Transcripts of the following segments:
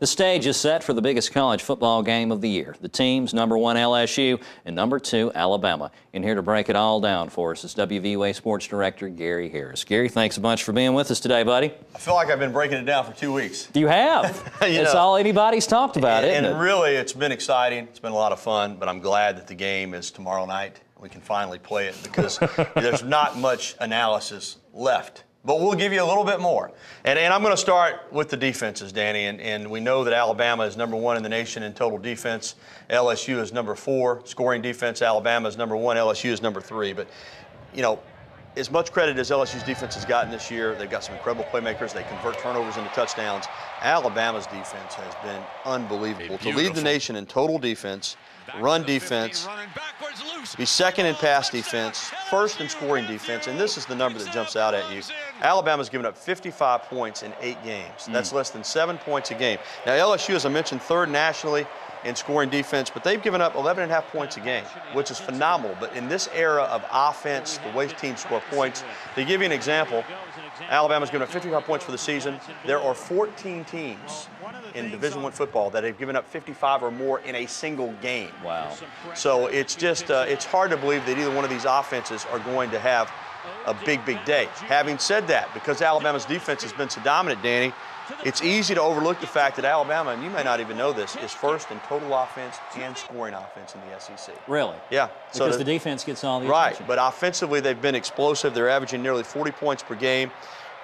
The stage is set for the biggest college football game of the year. The teams, #1 LSU and #2 Alabama. And here to break it all down for us is WVUA Sports Director Gary Harris. Gary, thanks a bunch for being with us today, buddy. I feel like I've been breaking it down for 2 weeks. You have. It's all anybody's talked about, isn't it? And really, it's been exciting. It's been a lot of fun, but I'm glad that the game is tomorrow night. We can finally play it because there's not much analysis left. But we'll give you a little bit more. And I'm going to start with the defenses, Danny. And we know that Alabama is #1 in the nation in total defense. LSU is #4. Scoring defense, Alabama is #1. LSU is #3. But, you know, as much credit as LSU's defense has gotten this year, they've got some incredible playmakers. They convert turnovers into touchdowns. Alabama's defense has been unbelievable. To lead the nation in total defense, run defense, be second in pass defense, first in scoring defense, and this is the number that jumps out at you. Alabama's given up 55 points in 8 games. That's less than 7 points a game. Now, LSU, as I mentioned, 3rd nationally in scoring defense, but they've given up 11.5 points a game, which is phenomenal. But in this era of offense, the way teams score points, to give you an example, Alabama's given up 55 points for the season. There are 14 teams in Division I football that have given up 55 or more in a single game. Wow. So it's just, it's hard to believe that either one of these offenses are going to have a big, big day. Having said that, because Alabama's defense has been so dominant, Danny, it's easy to overlook the fact that Alabama, and you may not even know this, is first in total offense and scoring offense in the SEC. Really? Yeah. Because the defense gets all the Right, attention. but offensively they've been explosive. They're averaging nearly 40 points per game.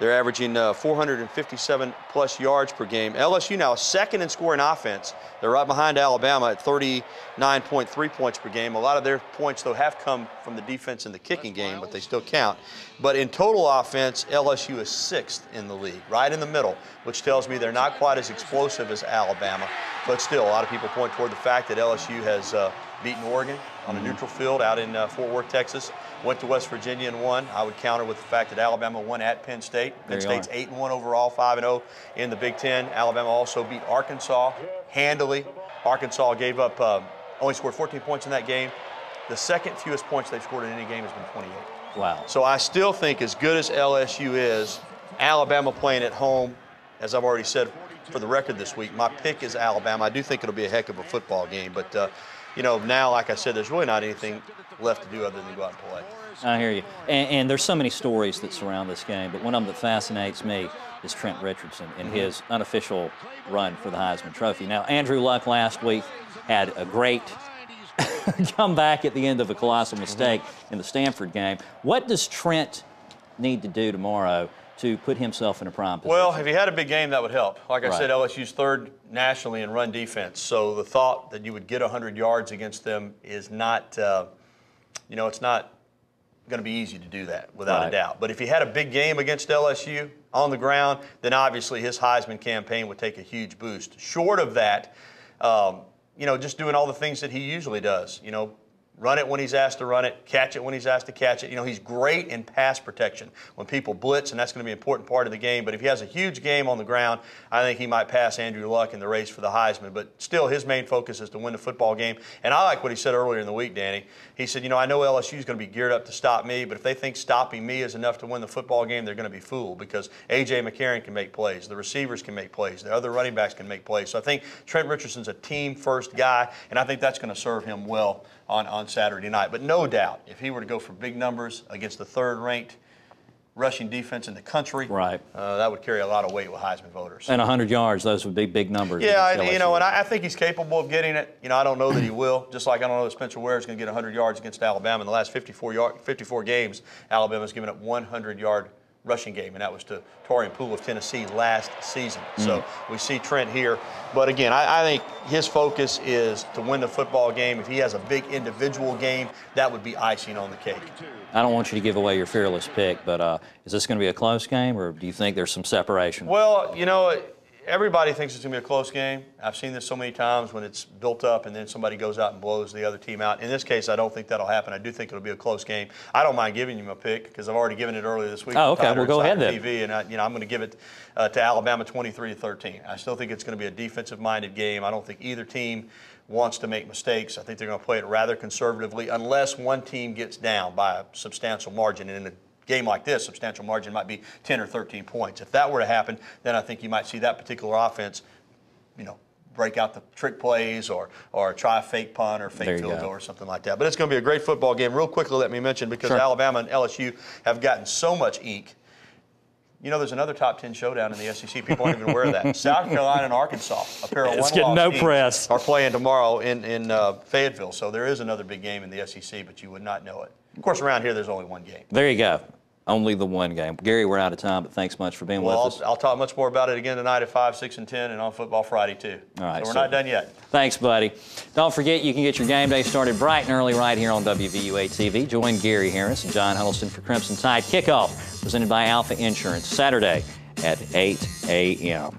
They're averaging 457-plus yards per game. LSU now is second in scoring offense. They're right behind Alabama at 39.3 points per game. A lot of their points, though, have come from the defense in the kicking game, but they still count. But in total offense, LSU is 6th in the league, right in the middle, which tells me they're not quite as explosive as Alabama. But still, a lot of people point toward the fact that LSU has beaten Oregon on a neutral field out in Fort Worth, Texas. Went to West Virginia and won. I would counter with the fact that Alabama won at Penn State. Penn State's 8-1 overall, 5-0 in the Big Ten. Alabama also beat Arkansas handily. Arkansas gave up, only scored 14 points in that game. The second fewest points they've scored in any game has been 28. Wow. So I still think, as good as LSU is, Alabama playing at home, as I've already said for the record this week, my pick is Alabama. I do think it'll be a heck of a football game, but you know, now, like I said, there's really not anything left to do other than go out and play. I hear you. And there's so many stories that surround this game, but one of them that fascinates me is Trent Richardson and his unofficial run for the Heisman Trophy. Now, Andrew Luck last week had a great comeback at the end of a colossal mistake in the Stanford game. What does Trent need to do tomorrow to put himself in a prime position? Well, if he had a big game, that would help. Like I said, LSU's 3rd nationally in run defense. So the thought that you would get 100 yards against them is not, you know, it's not going to be easy to do that without a doubt. But if he had a big game against LSU on the ground, then obviously his Heisman campaign would take a huge boost. Short of that, you know, just doing all the things that he usually does, you know, run it when he's asked to run it, catch it when he's asked to catch it. You know, he's great in pass protection when people blitz, and that's going to be an important part of the game. But if he has a huge game on the ground, I think he might pass Andrew Luck in the race for the Heisman. But still, his main focus is to win the football game. And I like what he said earlier in the week, Danny. He said, you know, I know LSU is going to be geared up to stop me, but if they think stopping me is enough to win the football game, they're going to be fooled, because A.J. McCarron can make plays, the receivers can make plays, the other running backs can make plays. So I think Trent Richardson's a team-first guy, and I think that's going to serve him well on Saturday night. But no doubt, if he were to go for big numbers against the 3rd-ranked rushing defense in the country, that would carry a lot of weight with Heisman voters. And 100 yards, those would be big numbers. Yeah, you know, and I think he's capable of getting it. You know, I don't know that he will. Just like I don't know that Spencer Ware is going to get 100 yards against Alabama. In the last 54 games, Alabama's given up 100-yard rushing game, and that was to Torian Poole of Tennessee last season. So we see Trent here. But again, I think his focus is to win the football game. If he has a big individual game, that would be icing on the cake. I don't want you to give away your fearless pick, but is this going to be a close game, or do you think there's some separation? Well, you know, everybody thinks it's going to be a close game. I've seen this so many times when it's built up and then somebody goes out and blows the other team out. In this case, I don't think that'll happen. I do think it'll be a close game. I don't mind giving you my pick because I've already given it earlier this week. Oh, okay. Well, go ahead then. TV, and you know, I'm going to give it to Alabama 23-13. I still think it's going to be a defensive-minded game. I don't think either team wants to make mistakes. I think they're going to play it rather conservatively unless one team gets down by a substantial margin. And in a game like this, substantial margin might be 10 or 13 points. If that were to happen, then I think you might see that particular offense break out the trick plays or try a fake punt or fake field goal or something like that. But it's going to be a great football game. Real quickly, let me mention, because Alabama and LSU have gotten so much ink. There's another top 10 showdown in the SEC. People aren't even aware of that. South Carolina and Arkansas, a pair of one-loss teams, are playing tomorrow in Fayetteville. So there is another big game in the SEC, but you would not know it. Of course, around here, there's only one game. There you go. Only the one game. Gary, we're out of time, but thanks much for being with us. I'll talk much more about it again tonight at 5, 6, and 10, and on Football Friday, too. All right. So we're not done yet. Thanks, buddy. Don't forget, you can get your game day started bright and early right here on WVUA TV. Join Gary Harris and John Huddleston for Crimson Tide Kickoff, presented by Alpha Insurance, Saturday at 8 a.m.